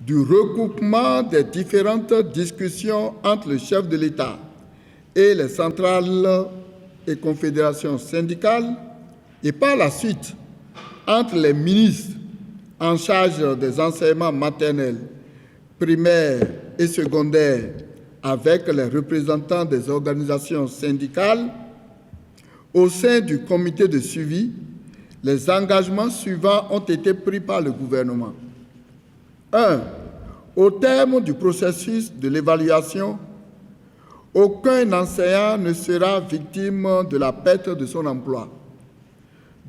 du recoupement des différentes discussions entre le chef de l'État et les centrales et confédérations syndicales, et par la suite entre les ministres en charge des enseignements maternels, primaires et secondaires avec les représentants des organisations syndicales, au sein du comité de suivi, les engagements suivants ont été pris par le gouvernement. 1. Au terme du processus de l'évaluation, aucun enseignant ne sera victime de la perte de son emploi.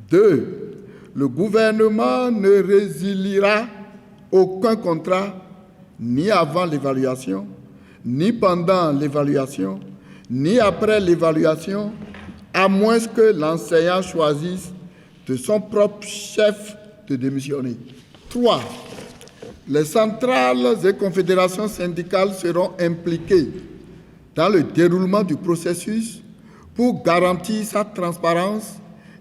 2. Le gouvernement ne résiliera aucun contrat ni avant l'évaluation, ni pendant l'évaluation, ni après l'évaluation, à moins que l'enseignant choisisse de son propre chef de démissionner. 3. Les centrales et confédérations syndicales seront impliquées dans le déroulement du processus pour garantir sa transparence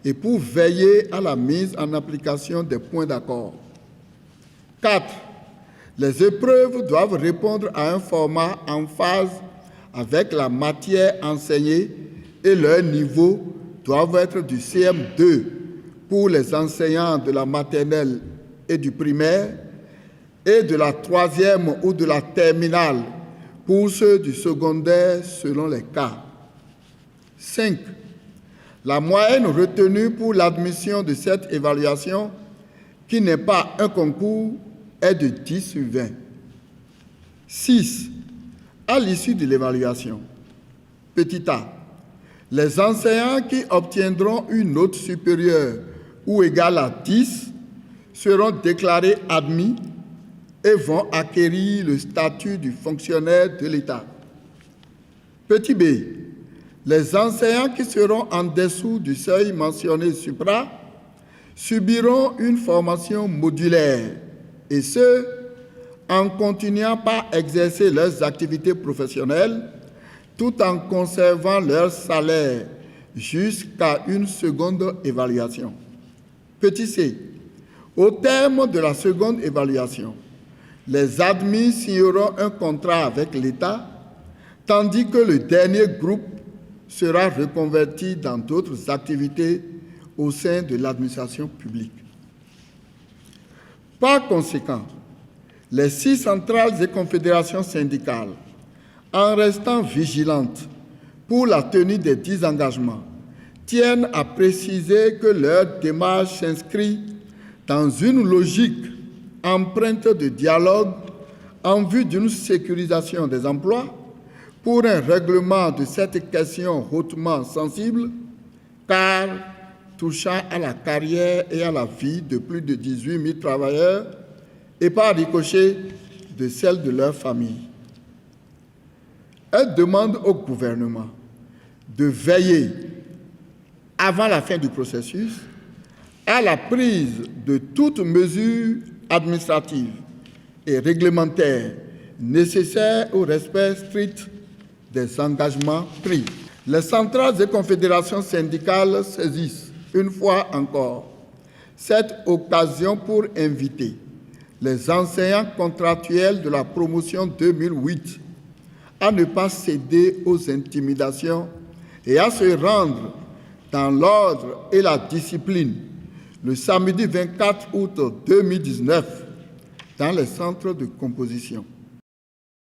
et pour veiller à la mise en application des points d'accord. 4. Les épreuves doivent répondre à un format en phase avec la matière enseignée et leur niveau doivent être du CM2 pour les enseignants de la maternelle et du primaire et de la troisième ou de la terminale pour ceux du secondaire selon les cas. 5. La moyenne retenue pour l'admission de cette évaluation, qui n'est pas un concours, est de 10 sur 20. 6. À l'issue de l'évaluation, petit a, les enseignants qui obtiendront une note supérieure ou égale à 10 seront déclarés admis et vont acquérir le statut du fonctionnaire de l'État. Petit b, les enseignants qui seront en dessous du seuil mentionné supra subiront une formation modulaire, et ce, en continuant par exercer leurs activités professionnelles, tout en conservant leur salaire jusqu'à une seconde évaluation. Petit c, au terme de la seconde évaluation, les admis signeront un contrat avec l'État, tandis que le dernier groupe sera reconverti dans d'autres activités au sein de l'administration publique. Par conséquent, les 6 centrales et confédérations syndicales, en restant vigilantes pour la tenue des 10 engagements, tiennent à préciser que leur démarche s'inscrit dans une logique empreinte de dialogue en vue d'une sécurisation des emplois pour un règlement de cette question hautement sensible, car touchant à la carrière et à la vie de plus de 18 000 travailleurs et par ricochet de celle de leur famille. Elle demande au gouvernement de veiller, avant la fin du processus, à la prise de toutes mesures administratives et réglementaires nécessaires au respect strict des engagements pris. Les centrales et confédérations syndicales saisissent, une fois encore, cette occasion pour inviter les enseignants contractuels de la promotion 2008 à ne pas céder aux intimidations et à se rendre dans l'ordre et la discipline le samedi 24 août 2019 dans les centres de composition.